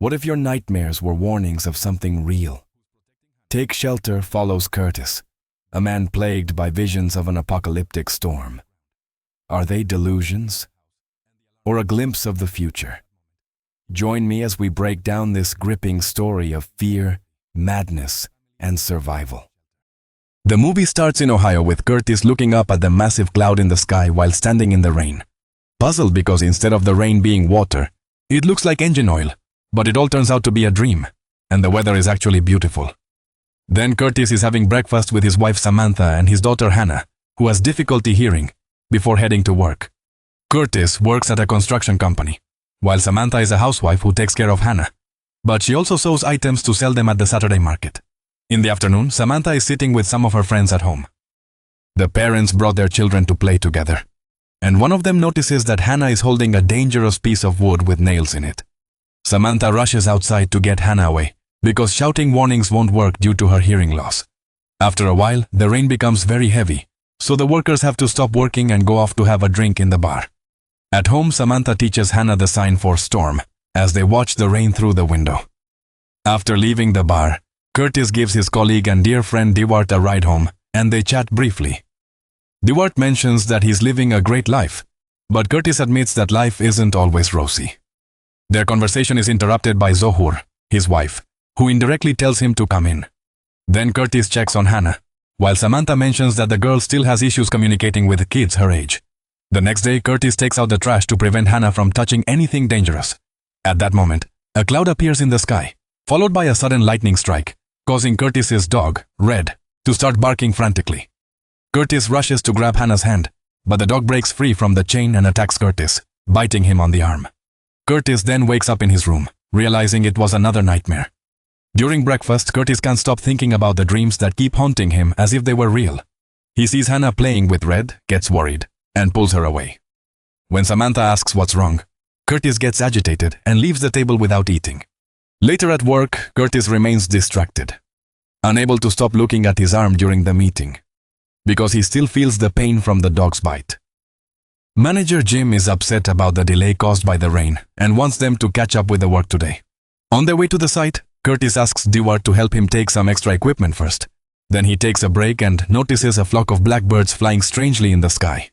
What if your nightmares were warnings of something real? Take Shelter follows Curtis, a man plagued by visions of an apocalyptic storm. Are they delusions? Or a glimpse of the future? Join me as we break down this gripping story of fear, madness, and survival. The movie starts in Ohio with Curtis looking up at the massive cloud in the sky while standing in the rain. Puzzled because instead of the rain being water, it looks like engine oil, but it all turns out to be a dream, and the weather is actually beautiful. Then Curtis is having breakfast with his wife Samantha and his daughter Hannah, who has difficulty hearing, before heading to work. Curtis works at a construction company, while Samantha is a housewife who takes care of Hannah, but she also sews items to sell them at the Saturday market. In the afternoon, Samantha is sitting with some of her friends at home. The parents brought their children to play together, and one of them notices that Hannah is holding a dangerous piece of wood with nails in it. Samantha rushes outside to get Hannah away, because shouting warnings won't work due to her hearing loss. After a while, the rain becomes very heavy, so the workers have to stop working and go off to have a drink in the bar. At home, Samantha teaches Hannah the sign for storm, as they watch the rain through the window. After leaving the bar, Curtis gives his colleague and dear friend Dewart a ride home, and they chat briefly. Dewart mentions that he's living a great life, but Curtis admits that life isn't always rosy. Their conversation is interrupted by Zohur, his wife, who indirectly tells him to come in. Then Curtis checks on Hannah, while Samantha mentions that the girl still has issues communicating with kids her age. The next day, Curtis takes out the trash to prevent Hannah from touching anything dangerous. At that moment, a cloud appears in the sky, followed by a sudden lightning strike, causing Curtis's dog, Red, to start barking frantically. Curtis rushes to grab Hannah's hand, but the dog breaks free from the chain and attacks Curtis, biting him on the arm. Curtis then wakes up in his room, realizing it was another nightmare. During breakfast, Curtis can't stop thinking about the dreams that keep haunting him as if they were real. He sees Hannah playing with Red, gets worried, and pulls her away. When Samantha asks what's wrong, Curtis gets agitated and leaves the table without eating. Later at work, Curtis remains distracted, unable to stop looking at his arm during the meeting, because he still feels the pain from the dog's bite. Manager Jim is upset about the delay caused by the rain and wants them to catch up with the work today. On their way to the site, Curtis asks Dewart to help him take some extra equipment first. Then he takes a break and notices a flock of blackbirds flying strangely in the sky.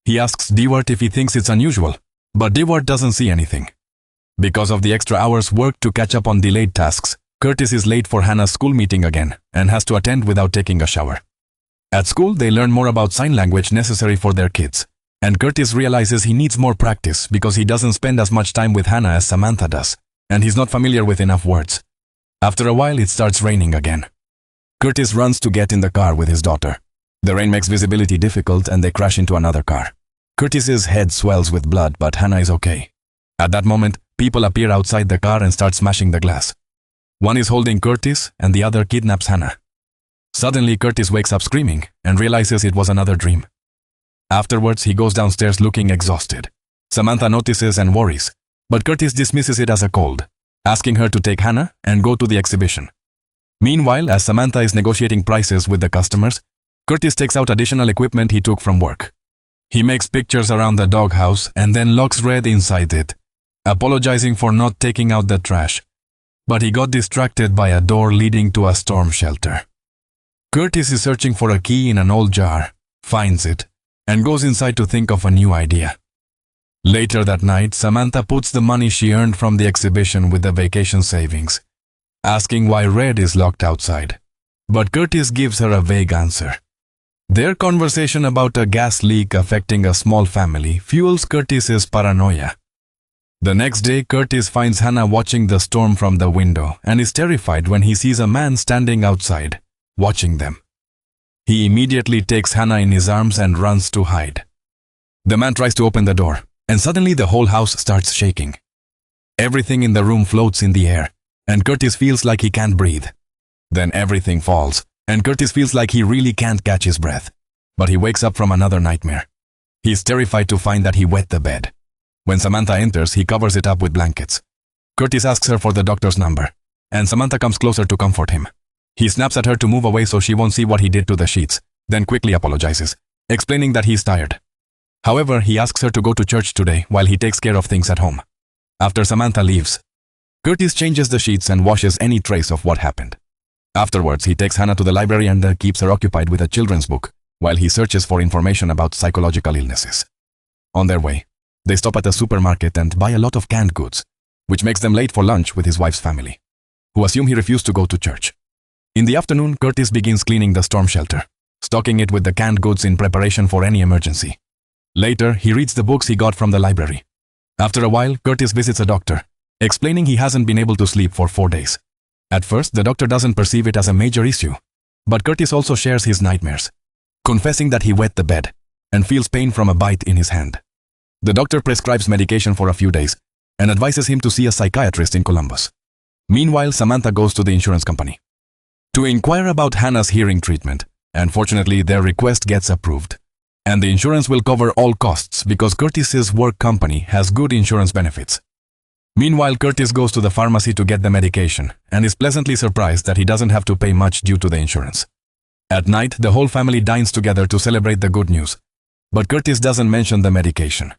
He asks Dewart if he thinks it's unusual, but Dewart doesn't see anything. Because of the extra hours worked to catch up on delayed tasks, Curtis is late for Hannah's school meeting again and has to attend without taking a shower. At school, they learn more about sign language necessary for their kids, and Curtis realizes he needs more practice because he doesn't spend as much time with Hannah as Samantha does, and he's not familiar with enough words. After a while, it starts raining again. Curtis runs to get in the car with his daughter. The rain makes visibility difficult and they crash into another car. Curtis's head swells with blood, but Hannah is okay. At that moment, people appear outside the car and start smashing the glass. One is holding Curtis and the other kidnaps Hannah. Suddenly, Curtis wakes up screaming and realizes it was another dream. Afterwards, he goes downstairs looking exhausted. Samantha notices and worries, but Curtis dismisses it as a cold, asking her to take Hannah and go to the exhibition. Meanwhile, as Samantha is negotiating prices with the customers, Curtis takes out additional equipment he took from work. He makes pictures around the doghouse and then locks Red inside it, apologizing for not taking out the trash, but he got distracted by a door leading to a storm shelter. Curtis is searching for a key in an old jar, finds it, and goes inside to think of a new idea. Later that night, Samantha puts the money she earned from the exhibition with the vacation savings, asking why Red is locked outside. But Curtis gives her a vague answer. Their conversation about a gas leak affecting a small family fuels Curtis's paranoia. The next day, Curtis finds Hannah watching the storm from the window and is terrified when he sees a man standing outside, watching them. He immediately takes Hannah in his arms and runs to hide. The man tries to open the door, and suddenly the whole house starts shaking. Everything in the room floats in the air, and Curtis feels like he can't breathe. Then everything falls, and Curtis feels like he really can't catch his breath. But he wakes up from another nightmare. He's terrified to find that he wet the bed. When Samantha enters, he covers it up with blankets. Curtis asks her for the doctor's number, and Samantha comes closer to comfort him. He snaps at her to move away so she won't see what he did to the sheets, then quickly apologizes, explaining that he's tired. However, he asks her to go to church today while he takes care of things at home. After Samantha leaves, Curtis changes the sheets and washes any trace of what happened. Afterwards, he takes Hannah to the library and keeps her occupied with a children's book while he searches for information about psychological illnesses. On their way, they stop at a supermarket and buy a lot of canned goods, which makes them late for lunch with his wife's family, who assume he refused to go to church. In the afternoon, Curtis begins cleaning the storm shelter, stocking it with the canned goods in preparation for any emergency. Later, he reads the books he got from the library. After a while, Curtis visits a doctor, explaining he hasn't been able to sleep for 4 days. At first, the doctor doesn't perceive it as a major issue, but Curtis also shares his nightmares, confessing that he wet the bed and feels pain from a bite in his hand. The doctor prescribes medication for a few days and advises him to see a psychiatrist in Columbus. Meanwhile, Samantha goes to the insurance company to inquire about Hannah's hearing treatment, and fortunately their request gets approved. And the insurance will cover all costs because Curtis's work company has good insurance benefits. Meanwhile, Curtis goes to the pharmacy to get the medication and is pleasantly surprised that he doesn't have to pay much due to the insurance. At night, the whole family dines together to celebrate the good news, but Curtis doesn't mention the medication.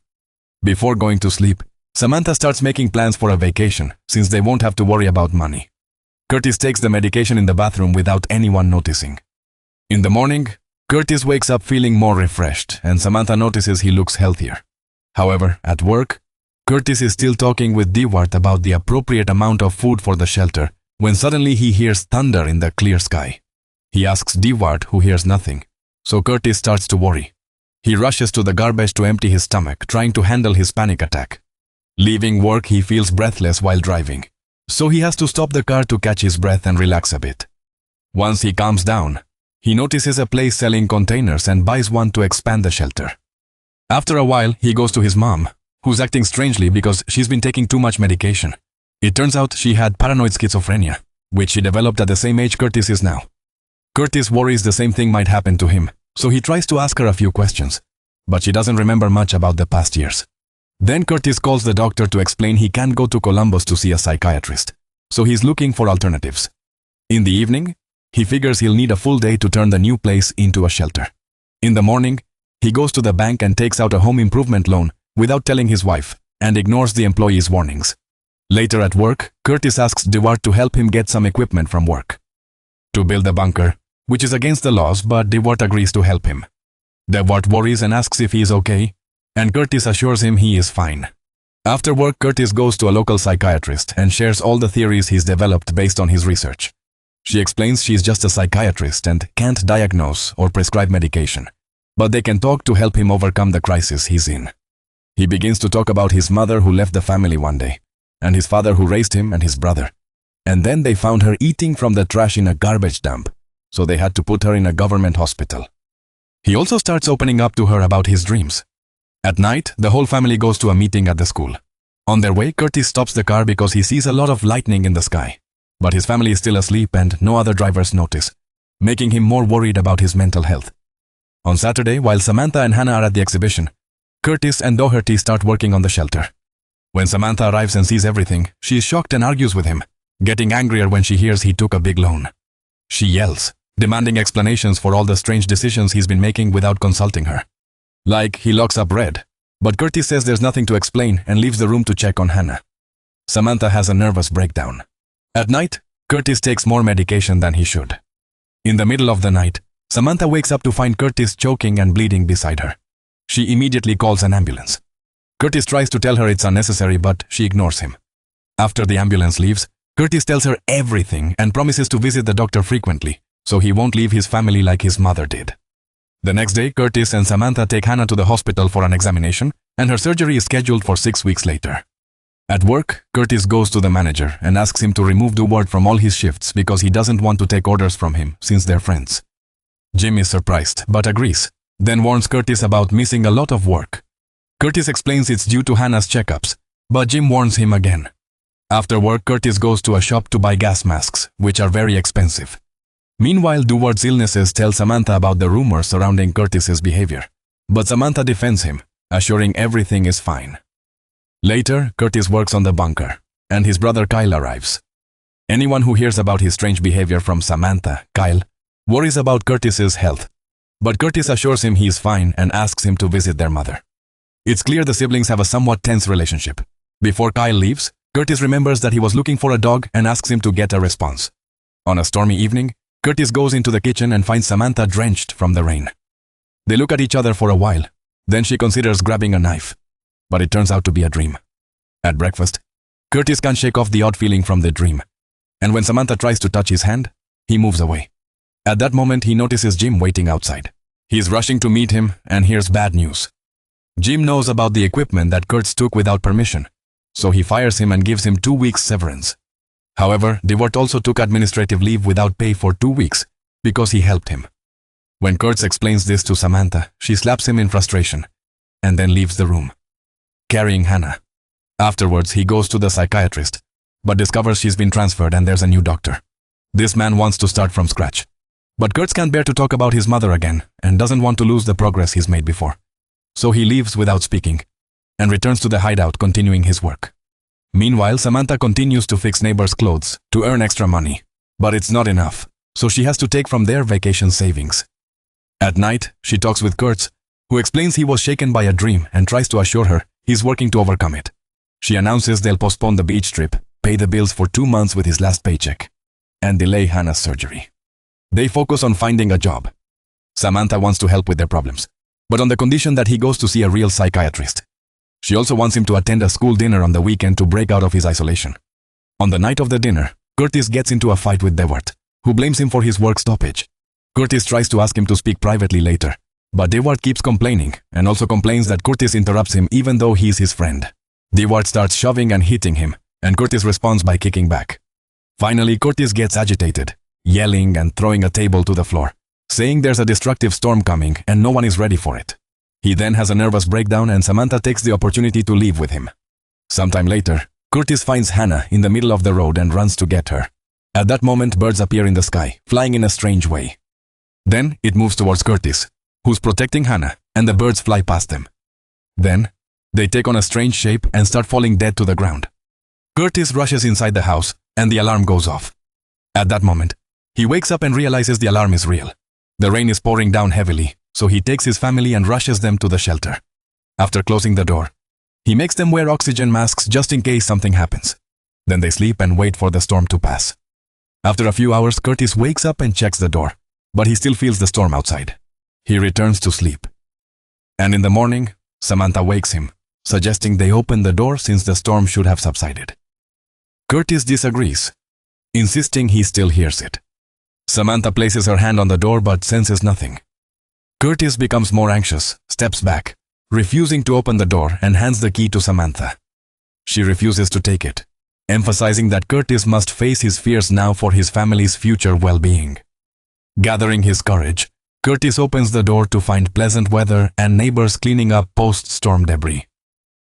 Before going to sleep, Samantha starts making plans for a vacation since they won't have to worry about money. Curtis takes the medication in the bathroom without anyone noticing. In the morning, Curtis wakes up feeling more refreshed and Samantha notices he looks healthier. However, at work, Curtis is still talking with Dewart about the appropriate amount of food for the shelter when suddenly he hears thunder in the clear sky. He asks Dewart, who hears nothing, so Curtis starts to worry. He rushes to the garbage to empty his stomach, trying to handle his panic attack. Leaving work, he feels breathless while driving, so he has to stop the car to catch his breath and relax a bit. Once he calms down, he notices a place selling containers and buys one to expand the shelter. After a while, he goes to his mom, who's acting strangely because she's been taking too much medication. It turns out she had paranoid schizophrenia, which she developed at the same age Curtis is now. Curtis worries the same thing might happen to him, so he tries to ask her a few questions, but she doesn't remember much about the past years. Then Curtis calls the doctor to explain he can't go to Columbus to see a psychiatrist, so he's looking for alternatives. In the evening, he figures he'll need a full day to turn the new place into a shelter. In the morning, he goes to the bank and takes out a home improvement loan without telling his wife and ignores the employee's warnings. Later at work, Curtis asks Dewart to help him get some equipment from work to build a bunker, which is against the laws, but Dewart agrees to help him. Dewart worries and asks if he is okay, and Curtis assures him he is fine. After work, Curtis goes to a local psychiatrist and shares all the theories he's developed based on his research. She explains she's just a psychiatrist and can't diagnose or prescribe medication, but they can talk to help him overcome the crisis he's in. He begins to talk about his mother who left the family one day, and his father who raised him and his brother. And then they found her eating from the trash in a garbage dump, so they had to put her in a government hospital. He also starts opening up to her about his dreams. At night, the whole family goes to a meeting at the school. On their way, Curtis stops the car because he sees a lot of lightning in the sky, but his family is still asleep and no other drivers notice, making him more worried about his mental health. On Saturday, while Samantha and Hannah are at the exhibition, Curtis and Doherty start working on the shelter. When Samantha arrives and sees everything, she is shocked and argues with him, getting angrier when she hears he took a big loan. She yells, demanding explanations for all the strange decisions he's been making without consulting her. Like, he locks up Red, but Curtis says there's nothing to explain and leaves the room to check on Hannah. Samantha has a nervous breakdown. At night, Curtis takes more medication than he should. In the middle of the night, Samantha wakes up to find Curtis choking and bleeding beside her. She immediately calls an ambulance. Curtis tries to tell her it's unnecessary, but she ignores him. After the ambulance leaves, Curtis tells her everything and promises to visit the doctor frequently, so he won't leave his family like his mother did. The next day, Curtis and Samantha take Hannah to the hospital for an examination, and her surgery is scheduled for 6 weeks later. At work, Curtis goes to the manager and asks him to remove Dewart from all his shifts because he doesn't want to take orders from him since they're friends. Jim is surprised, but agrees, then warns Curtis about missing a lot of work. Curtis explains it's due to Hannah's checkups, but Jim warns him again. After work, Curtis goes to a shop to buy gas masks, which are very expensive. Meanwhile, Dewart's illnesses tell Samantha about the rumors surrounding Curtis's behavior, but Samantha defends him, assuring everything is fine. Later, Curtis works on the bunker, and his brother Kyle arrives. Anyone who hears about his strange behavior from Samantha, Kyle, worries about Curtis's health, but Curtis assures him he is fine and asks him to visit their mother. It's clear the siblings have a somewhat tense relationship. Before Kyle leaves, Curtis remembers that he was looking for a dog and asks him to get a response. On a stormy evening, Curtis goes into the kitchen and finds Samantha drenched from the rain. They look at each other for a while. Then she considers grabbing a knife. But it turns out to be a dream. At breakfast, Curtis can't shake off the odd feeling from the dream. And when Samantha tries to touch his hand, he moves away. At that moment, he notices Jim waiting outside. He's rushing to meet him and hears bad news. Jim knows about the equipment that Kurtz took without permission, so he fires him and gives him 2 weeks severance. However, DeWart also took administrative leave without pay for 2 weeks because he helped him. When Kurtz explains this to Samantha, she slaps him in frustration and then leaves the room, carrying Hannah. Afterwards, he goes to the psychiatrist, but discovers she's been transferred and there's a new doctor. This man wants to start from scratch. But Kurtz can't bear to talk about his mother again and doesn't want to lose the progress he's made before. So he leaves without speaking and returns to the hideout, continuing his work. Meanwhile, Samantha continues to fix neighbors' clothes to earn extra money. But it's not enough, so she has to take from their vacation savings. At night, she talks with Kurtz, who explains he was shaken by a dream and tries to assure her he's working to overcome it. She announces they'll postpone the beach trip, pay the bills for 2 months with his last paycheck, and delay Hannah's surgery. They focus on finding a job. Samantha wants to help with their problems, but on the condition that he goes to see a real psychiatrist. She also wants him to attend a school dinner on the weekend to break out of his isolation. On the night of the dinner, Curtis gets into a fight with DeWart, who blames him for his work stoppage. Curtis tries to ask him to speak privately later, but DeWart keeps complaining and also complains that Curtis interrupts him even though he's his friend. DeWart starts shoving and hitting him, and Curtis responds by kicking back. Finally, Curtis gets agitated, yelling and throwing a table to the floor, saying there's a destructive storm coming and no one is ready for it. He then has a nervous breakdown and Samantha takes the opportunity to leave with him. Sometime later, Curtis finds Hannah in the middle of the road and runs to get her. At that moment, birds appear in the sky, flying in a strange way. Then, it moves towards Curtis, who's protecting Hannah, and the birds fly past them. Then, they take on a strange shape and start falling dead to the ground. Curtis rushes inside the house, and the alarm goes off. At that moment, he wakes up and realizes the alarm is real. The rain is pouring down heavily, so he takes his family and rushes them to the shelter. After closing the door, he makes them wear oxygen masks just in case something happens. Then they sleep and wait for the storm to pass. After a few hours, Curtis wakes up and checks the door, but he still feels the storm outside. He returns to sleep. And in the morning, Samantha wakes him, suggesting they open the door since the storm should have subsided. Curtis disagrees, insisting he still hears it. Samantha places her hand on the door but senses nothing. Curtis becomes more anxious, steps back, refusing to open the door, and hands the key to Samantha. She refuses to take it, emphasizing that Curtis must face his fears now for his family's future well-being. Gathering his courage, Curtis opens the door to find pleasant weather and neighbors cleaning up post-storm debris.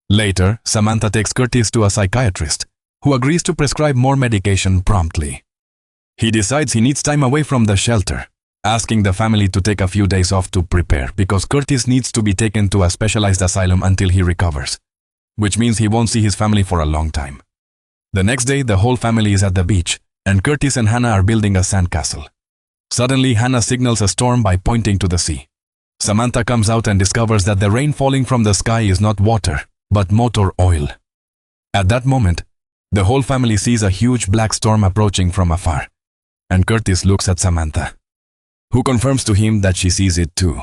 Later, Samantha takes Curtis to a psychiatrist, who agrees to prescribe more medication promptly. He decides he needs time away from the shelter, asking the family to take a few days off to prepare because Curtis needs to be taken to a specialized asylum until he recovers, which means he won't see his family for a long time. The next day, the whole family is at the beach, and Curtis and Hannah are building a sandcastle. Suddenly, Hannah signals a storm by pointing to the sea. Samantha comes out and discovers that the rain falling from the sky is not water, but motor oil. At that moment, the whole family sees a huge black storm approaching from afar, and Curtis looks at Samantha, who confirms to him that she sees it too.